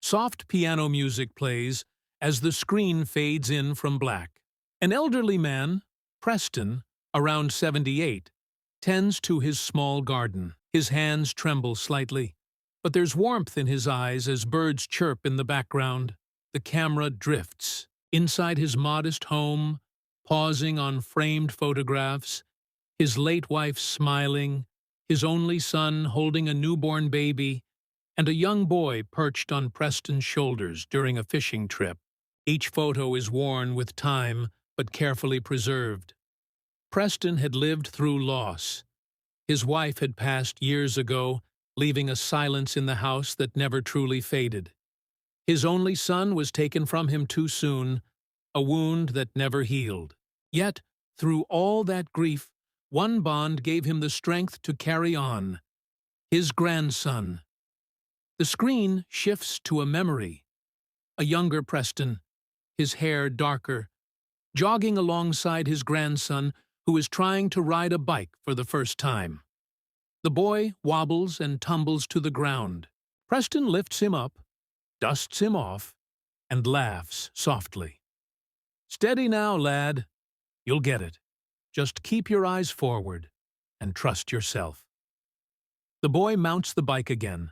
Soft piano music plays as the screen fades in from black. An elderly man, Preston, around 78, tends to his small garden. His hands tremble slightly, but there's warmth in his eyes as birds chirp in the background. The camera drifts. Inside his modest home, pausing on framed photographs, his late wife smiling, his only son holding a newborn baby, and a young boy perched on Preston's shoulders during a fishing trip. Each photo is worn with time, but carefully preserved. Preston had lived through loss. His wife had passed years ago, leaving a silence in the house that never truly faded. His only son was taken from him too soon, a wound that never healed. Yet, through all that grief, one bond gave him the strength to carry on: his grandson. The screen shifts to a memory. A younger Preston, his hair darker, jogging alongside his grandson who is trying to ride a bike for the first time. The boy wobbles and tumbles to the ground. Preston lifts him up, dusts him off, and laughs softly. "Steady now, lad. You'll get it. Just keep your eyes forward and trust yourself." The boy mounts the bike again,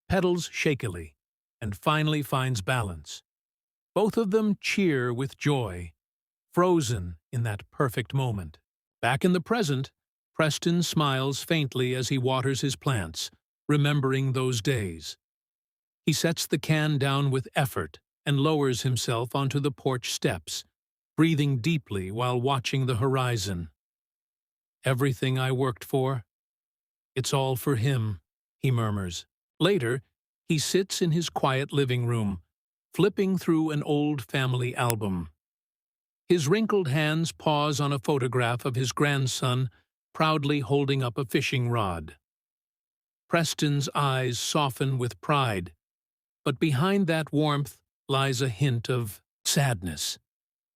pedals shakily, and finally finds balance. Both of them cheer with joy, frozen in that perfect moment. Back in the present, Preston smiles faintly as he waters his plants, remembering those days. He sets the can down with effort and lowers himself onto the porch steps, breathing deeply while watching the horizon. "Everything I worked for, it's all for him," he murmurs. Later, he sits in his quiet living room, flipping through an old family album. His wrinkled hands pause on a photograph of his grandson proudly holding up a fishing rod. Preston's eyes soften with pride, but behind that warmth lies a hint of sadness,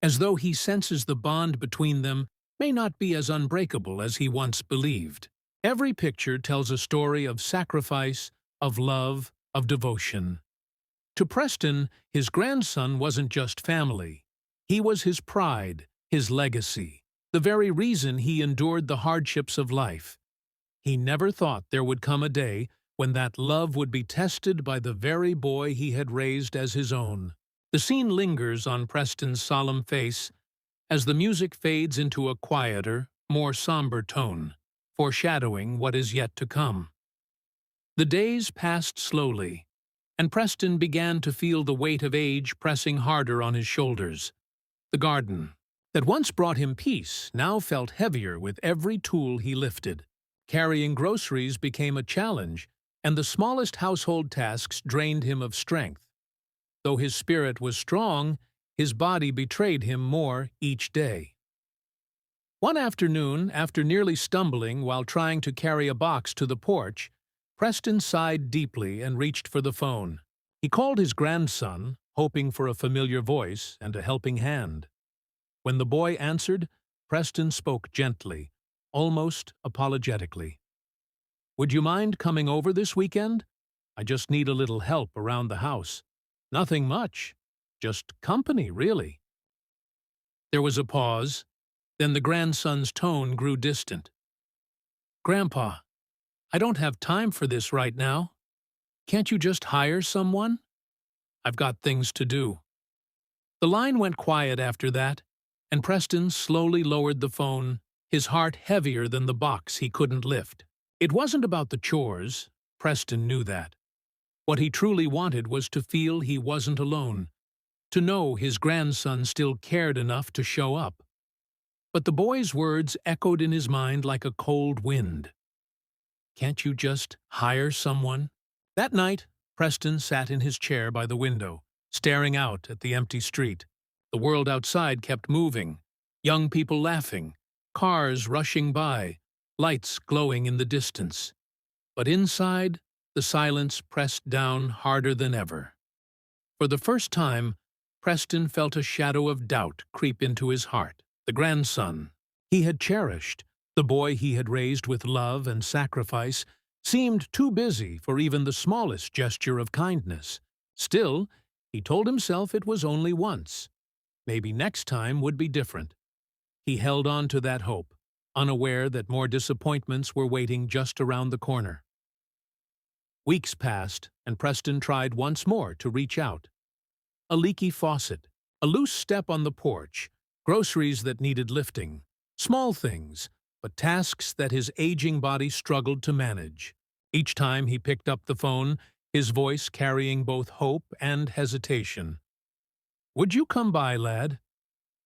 as though he senses the bond between them may not be as unbreakable as he once believed. Every picture tells a story of sacrifice, of love, of devotion. To Preston, his grandson wasn't just family. He was his pride, his legacy, the very reason he endured the hardships of life. He never thought there would come a day when that love would be tested by the very boy he had raised as his own. The scene lingers on Preston's solemn face as the music fades into a quieter, more somber tone, foreshadowing what is yet to come. The days passed slowly, and Preston began to feel the weight of age pressing harder on his shoulders. The garden, that once brought him peace, now felt heavier with every tool he lifted. Carrying groceries became a challenge, and the smallest household tasks drained him of strength. Though his spirit was strong, his body betrayed him more each day. One afternoon, after nearly stumbling while trying to carry a box to the porch, Preston sighed deeply and reached for the phone. He called his grandson, hoping for a familiar voice and a helping hand. When the boy answered, Preston spoke gently, almost apologetically. "Would you mind coming over this weekend? I just need a little help around the house. Nothing much. Just company, really." There was a pause. Then the grandson's tone grew distant. "Grandpa, I don't have time for this right now. Can't you just hire someone? I've got things to do." The line went quiet after that, and Preston slowly lowered the phone, his heart heavier than the box he couldn't lift. It wasn't about the chores. Preston knew that. What he truly wanted was to feel he wasn't alone, to know his grandson still cared enough to show up. But the boy's words echoed in his mind like a cold wind. "Can't you just hire someone?" That night, Preston sat in his chair by the window, staring out at the empty street. The world outside kept moving, young people laughing, cars rushing by, lights glowing in the distance. But inside, the silence pressed down harder than ever. For the first time, Preston felt a shadow of doubt creep into his heart. The grandson he had cherished, the boy he had raised with love and sacrifice, seemed too busy for even the smallest gesture of kindness. Still, he told himself it was only once. Maybe next time would be different. He held on to that hope, unaware that more disappointments were waiting just around the corner. Weeks passed, and Preston tried once more to reach out. A leaky faucet, a loose step on the porch, groceries that needed lifting, small things, but tasks that his aging body struggled to manage. Each time he picked up the phone, his voice carrying both hope and hesitation. "Would you come by, lad?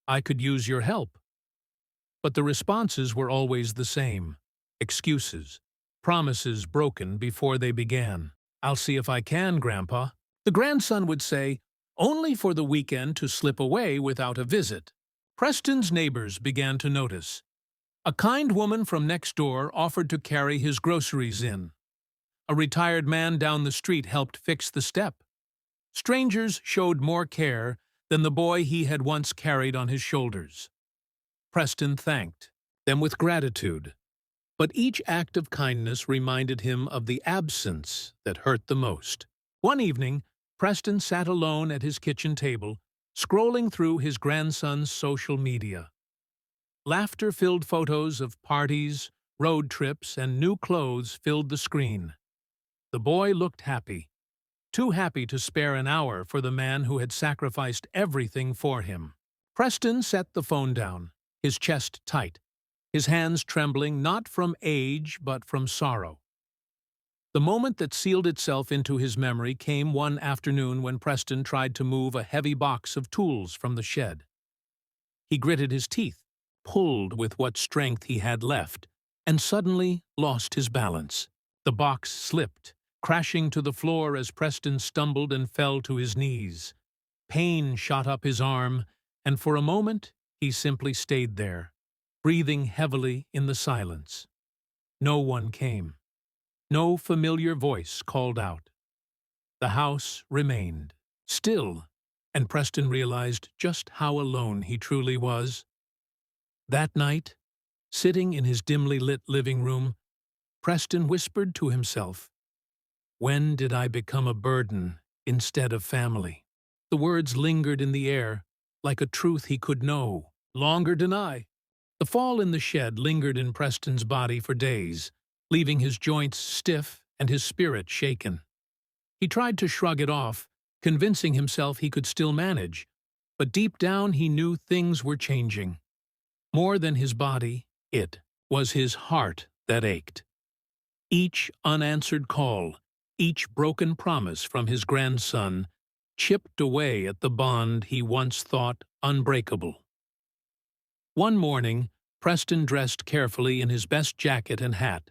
I could use your help." But the responses were always the same. Excuses. Promises broken before they began. "I'll see if I can, Grandpa." The grandson would say, only for the weekend to slip away without a visit. Preston's neighbors began to notice. A kind woman from next door offered to carry his groceries in. A retired man down the street helped fix the step. Strangers showed more care than the boy he had once carried on his shoulders. Preston thanked them with gratitude, but each act of kindness reminded him of the absence that hurt the most. One evening, Preston sat alone at his kitchen table, scrolling through his grandson's social media. Laughter-filled photos of parties, road trips, and new clothes filled the screen. The boy looked happy, too happy to spare an hour for the man who had sacrificed everything for him. Preston set the phone down, his chest tight, his hands trembling not from age but from sorrow. The moment that sealed itself into his memory came one afternoon when Preston tried to move a heavy box of tools from the shed. He gritted his teeth, pulled with what strength he had left, and suddenly lost his balance. The box slipped, crashing to the floor as Preston stumbled and fell to his knees. Pain shot up his arm, and for a moment he simply stayed there, breathing heavily in the silence. No one came. No familiar voice called out. The house remained still, and Preston realized just how alone he truly was. That night, sitting in his dimly lit living room, Preston whispered to himself, "When did I become a burden instead of family?" The words lingered in the air, like a truth he could no longer deny. The fall in the shed lingered in Preston's body for days, leaving his joints stiff and his spirit shaken. He tried to shrug it off, convincing himself he could still manage, but deep down he knew things were changing. More than his body, it was his heart that ached. Each unanswered call, each broken promise from his grandson, chipped away at the bond he once thought unbreakable. One morning, Preston dressed carefully in his best jacket and hat,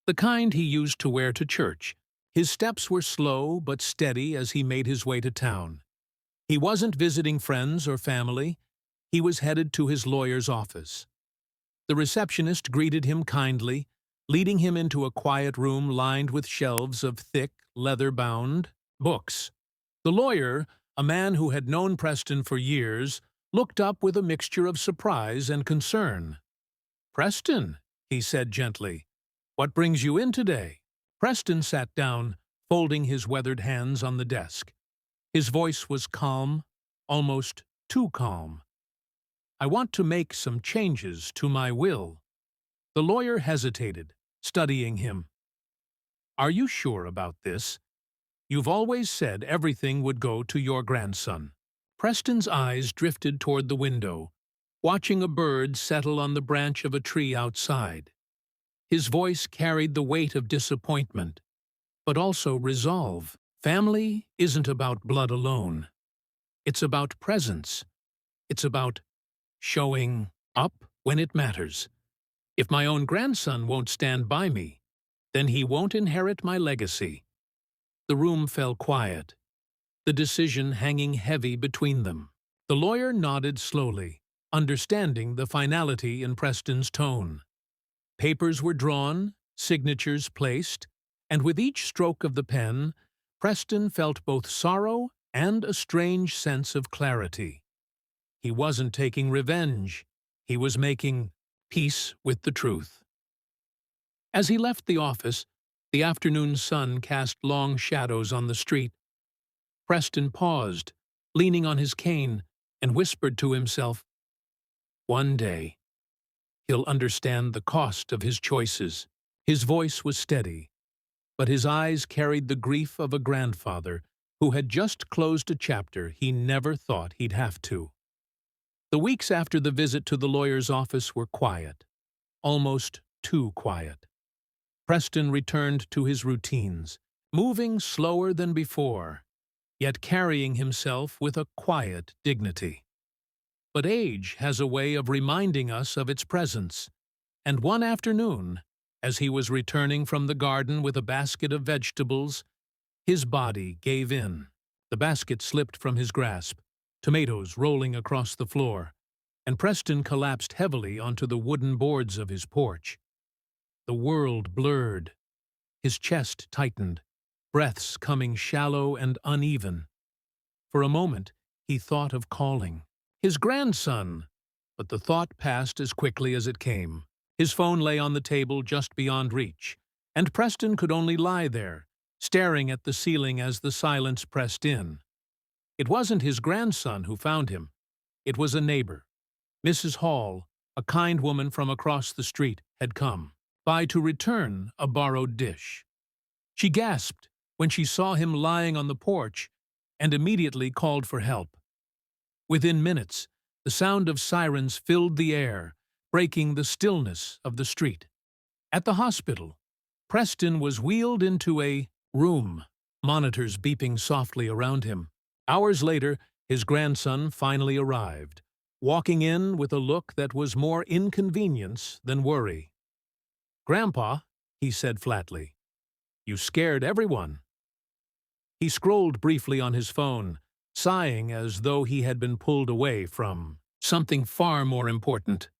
the kind he used to wear to church. His steps were slow but steady as he made his way to town. He wasn't visiting friends or family. He was headed to his lawyer's office. The receptionist greeted him kindly, leading him into a quiet room lined with shelves of thick, leather-bound books. The lawyer, a man who had known Preston for years, looked up with a mixture of surprise and concern. "Preston," he said gently, "what brings you in today?" Preston sat down, folding his weathered hands on the desk. His voice was calm, almost too calm. "I want to make some changes to my will." The lawyer hesitated, studying him. "Are you sure about this? You've always said everything would go to your grandson." Preston's eyes drifted toward the window, watching a bird settle on the branch of a tree outside. His voice carried the weight of disappointment, but also resolve. Family isn't about blood alone. It's about presence. It's about showing up when it matters. If my own grandson won't stand by me, then he won't inherit my legacy. The room fell quiet, the decision hanging heavy between them. The lawyer nodded slowly, understanding the finality in Preston's tone. Papers were drawn, signatures placed, and with each stroke of the pen, Preston felt both sorrow and a strange sense of clarity. He wasn't taking revenge. He was making peace with the truth. As he left the office, the afternoon sun cast long shadows on the street. Preston paused, leaning on his cane, and whispered to himself, "One day, he'll understand the cost of his choices." His voice was steady, but his eyes carried the grief of a grandfather who had just closed a chapter he never thought he'd have to. The weeks after the visit to the lawyer's office were quiet, almost too quiet. Preston returned to his routines, moving slower than before, yet carrying himself with a quiet dignity. But age has a way of reminding us of its presence, and one afternoon, as he was returning from the garden with a basket of vegetables, his body gave in. The basket slipped from his grasp, tomatoes rolling across the floor, and Preston collapsed heavily onto the wooden boards of his porch. The world blurred. His chest tightened, breaths coming shallow and uneven. For a moment, he thought of calling his grandson, but the thought passed as quickly as it came. His phone lay on the table just beyond reach, and Preston could only lie there, staring at the ceiling as the silence pressed in. It wasn't his grandson who found him. It was a neighbor. Mrs. Hall, a kind woman from across the street, had come by to return a borrowed dish. She gasped when she saw him lying on the porch and immediately called for help. Within minutes, the sound of sirens filled the air, breaking the stillness of the street. At the hospital, Preston was wheeled into a room, monitors beeping softly around him. Hours later, his grandson finally arrived, walking in with a look that was more inconvenience than worry. "Grandpa," he said flatly, "you scared everyone." He scrolled briefly on his phone, sighing as though he had been pulled away from something far more important.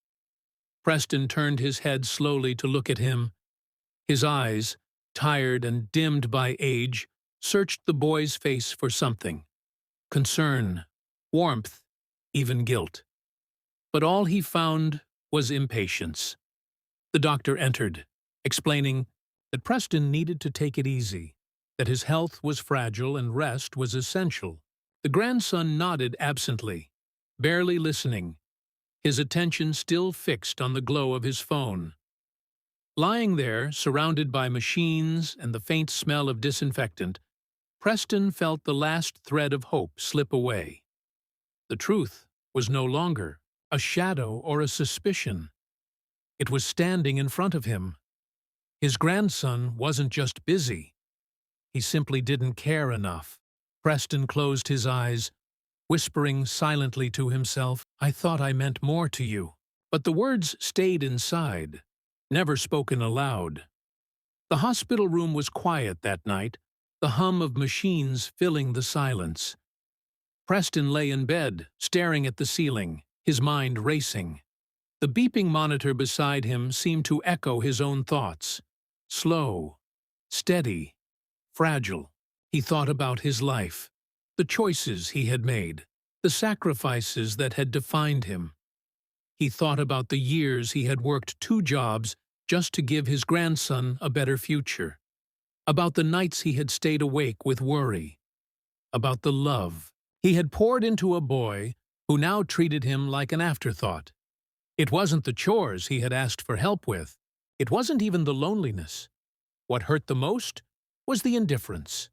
Preston turned his head slowly to look at him. His eyes, tired and dimmed by age, searched the boy's face for something: concern, warmth, even guilt. But all he found was impatience. The doctor entered, explaining that Preston needed to take it easy, that his health was fragile and rest was essential. The grandson nodded absently, barely listening, his attention still fixed on the glow of his phone. Lying there, surrounded by machines and the faint smell of disinfectant, Preston felt the last thread of hope slip away. The truth was no longer a shadow or a suspicion. It was standing in front of him. His grandson wasn't just busy. He simply didn't care enough. Preston closed his eyes, whispering silently to himself, "I thought I meant more to you." But the words stayed inside, never spoken aloud. The hospital room was quiet that night, the hum of machines filling the silence. Preston lay in bed, staring at the ceiling, his mind racing. The beeping monitor beside him seemed to echo his own thoughts. Slow, steady, fragile. He thought about his life, the choices he had made, the sacrifices that had defined him. He thought about the years he had worked 2 jobs just to give his grandson a better future, about the nights he had stayed awake with worry, about the love he had poured into a boy who now treated him like an afterthought. It wasn't the chores he had asked for help with. It wasn't even the loneliness. What hurt the most was the indifference,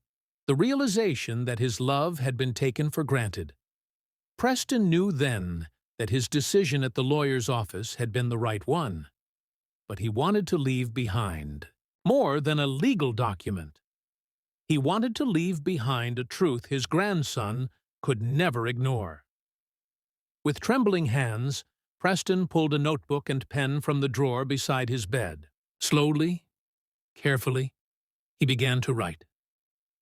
the realization that his love had been taken for granted. Preston knew then that his decision at the lawyer's office had been the right one, but he wanted to leave behind more than a legal document. He wanted to leave behind a truth his grandson could never ignore. With trembling hands, Preston pulled a notebook and pen from the drawer beside his bed. Slowly, carefully, he began to write.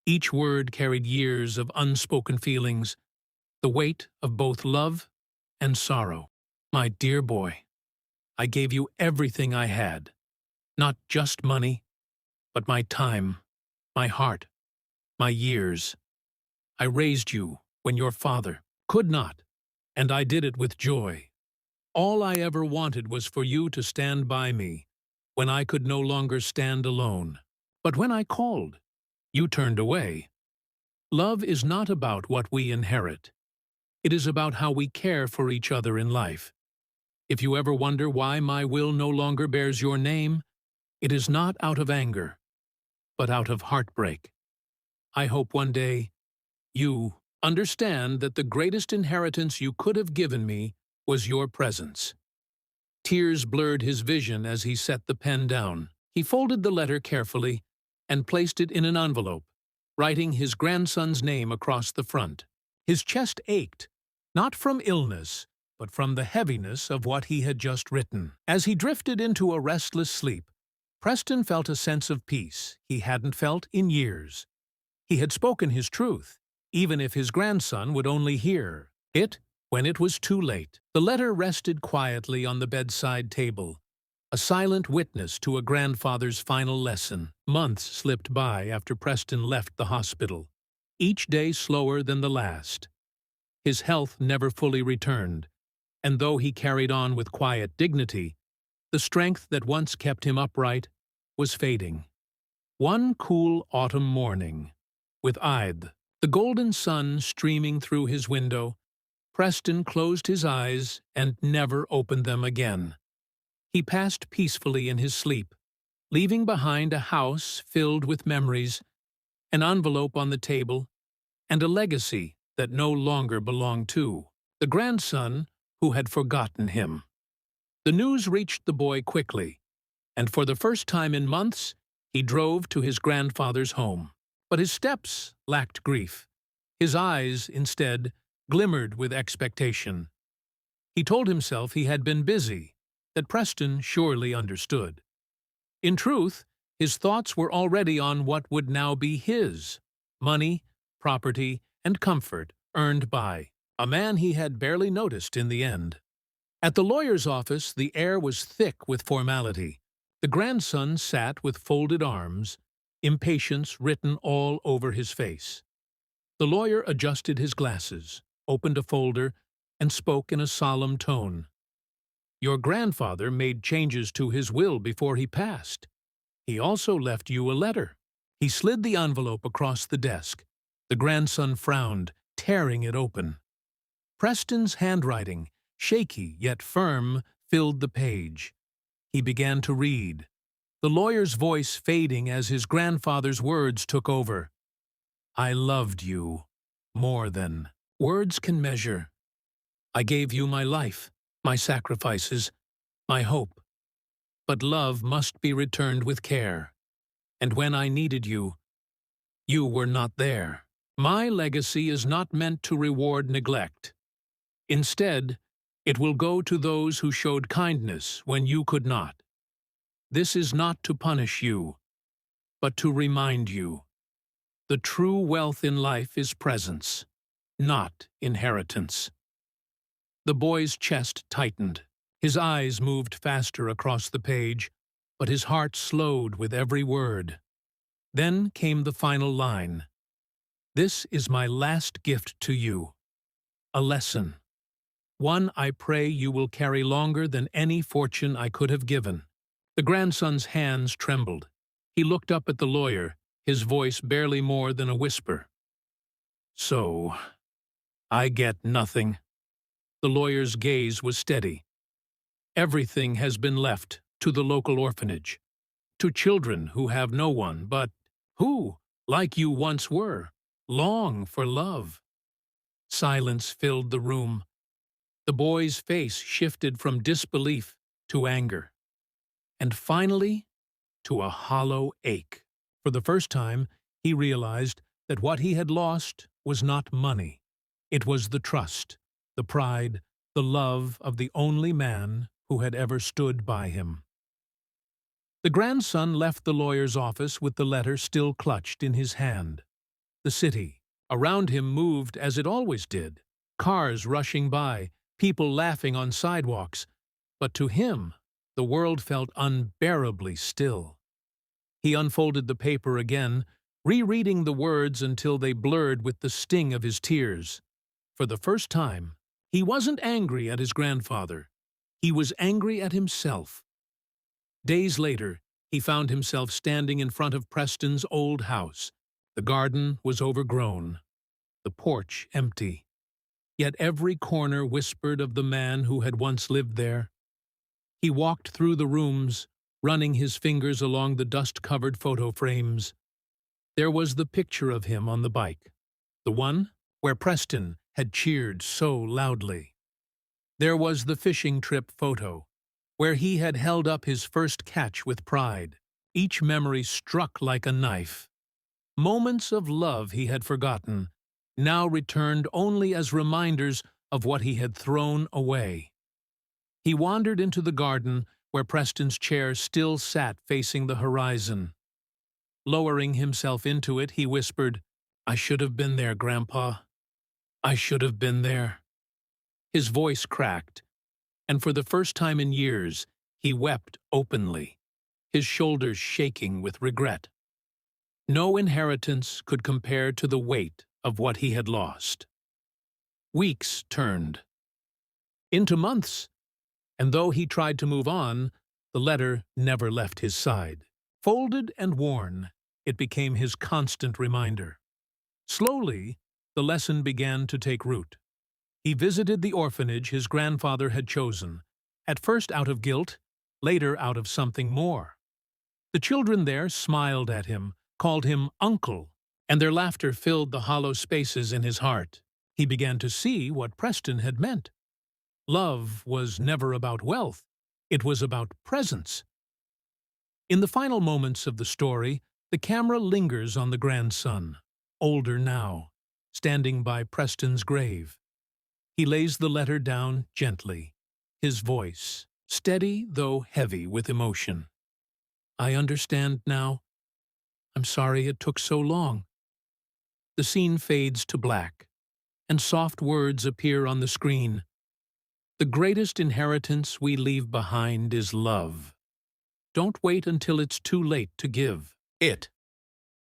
Each word carried years of unspoken feelings, the weight of both love and sorrow. "My dear boy, I gave you everything I had, not just money, but my time, my heart, my years. I raised you when your father could not, and I did it with joy. All I ever wanted was for you to stand by me when I could no longer stand alone. But when I called, you turned away. Love is not about what we inherit. It is about how we care for each other in life. If you ever wonder why my will no longer bears your name, it is not out of anger, but out of heartbreak. I hope one day you understand that the greatest inheritance you could have given me was your presence. Tears blurred his vision as he set the pen down. He folded the letter carefully and placed it in an envelope, writing his grandson's name across the front. His chest ached, not from illness, but from the heaviness of what he had just written. As he drifted into a restless sleep, Preston felt a sense of peace he hadn't felt in years. He had spoken his truth, even if his grandson would only hear it when it was too late. The letter rested quietly on the bedside table, a silent witness to a grandfather's final lesson. Months slipped by after Preston left the hospital, each day slower than the last. His health never fully returned, and though he carried on with quiet dignity, the strength that once kept him upright was fading. One cool autumn morning, with the golden sun streaming through his window, Preston closed his eyes and never opened them again. He passed peacefully in his sleep, leaving behind a house filled with memories, an envelope on the table, and a legacy that no longer belonged to the grandson who had forgotten him. The news reached the boy quickly, and for the first time in months, he drove to his grandfather's home. But his steps lacked grief. His eyes, instead, glimmered with expectation. He told himself he had been busy, that Preston surely understood. In truth, his thoughts were already on what would now be his: money, property, and comfort earned by a man he had barely noticed in the end. At the lawyer's office, the air was thick with formality. The grandson sat with folded arms, impatience written all over his face. The lawyer adjusted his glasses, opened a folder, and spoke in a solemn tone. "Your grandfather made changes to his will before he passed. He also left you a letter." He slid the envelope across the desk. The grandson frowned, tearing it open. Preston's handwriting, shaky yet firm, filled the page. He began to read, the lawyer's voice fading as his grandfather's words took over. "I loved you more than words can measure. I gave you my life, my sacrifices, my hope. But love must be returned with care. And when I needed you, you were not there. My legacy is not meant to reward neglect. Instead, it will go to those who showed kindness when you could not. This is not to punish you, but to remind you. The true wealth in life is presence, not inheritance." The boy's chest tightened. His eyes moved faster across the page, but his heart slowed with every word. Then came the final line. "This is my last gift to you. A lesson. One I pray you will carry longer than any fortune I could have given." The grandson's hands trembled. He looked up at the lawyer, his voice barely more than a whisper. "So, I get nothing." The lawyer's gaze was steady. "Everything has been left to the local orphanage, to children who have no one, but who, like you once were, long for love." Silence filled the room. The boy's face shifted from disbelief to anger, and finally to a hollow ache. For the first time, he realized that what he had lost was not money. It was the trust, the pride, the love of the only man who had ever stood by him. The grandson left the lawyer's office with the letter still clutched in his hand. The city around him moved as it always did, cars rushing by, people laughing on sidewalks, but to him, the world felt unbearably still. He unfolded the paper again, rereading the words until they blurred with the sting of his tears. For the first time, he wasn't angry at his grandfather. He was angry at himself. Days later, he found himself standing in front of Preston's old house. The garden was overgrown, the porch empty. Yet every corner whispered of the man who had once lived there. He walked through the rooms, running his fingers along the dust-covered photo frames. There was the picture of him on the bike, the one where Preston had cheered so loudly. There was the fishing trip photo, where he had held up his first catch with pride. Each memory struck like a knife. Moments of love he had forgotten, now returned only as reminders of what he had thrown away. He wandered into the garden where Preston's chair still sat facing the horizon. Lowering himself into it, he whispered, "I should have been there, Grandpa. I should have been there." His voice cracked, and for the first time in years, he wept openly, his shoulders shaking with regret. No inheritance could compare to the weight of what he had lost. Weeks turned into months, and though he tried to move on, the letter never left his side. Folded and worn, it became his constant reminder. Slowly, the lesson began to take root. He visited the orphanage his grandfather had chosen, at first out of guilt, later out of something more. The children there smiled at him, called him uncle, and their laughter filled the hollow spaces in his heart. He began to see what Preston had meant. Love was never about wealth, it was about presence. In the final moments of the story, the camera lingers on the grandson, older now, standing by Preston's grave. He lays the letter down gently, his voice steady though heavy with emotion. "I understand now. I'm sorry it took so long." The scene fades to black, and soft words appear on the screen. "The greatest inheritance we leave behind is love. Don't wait until it's too late to give it."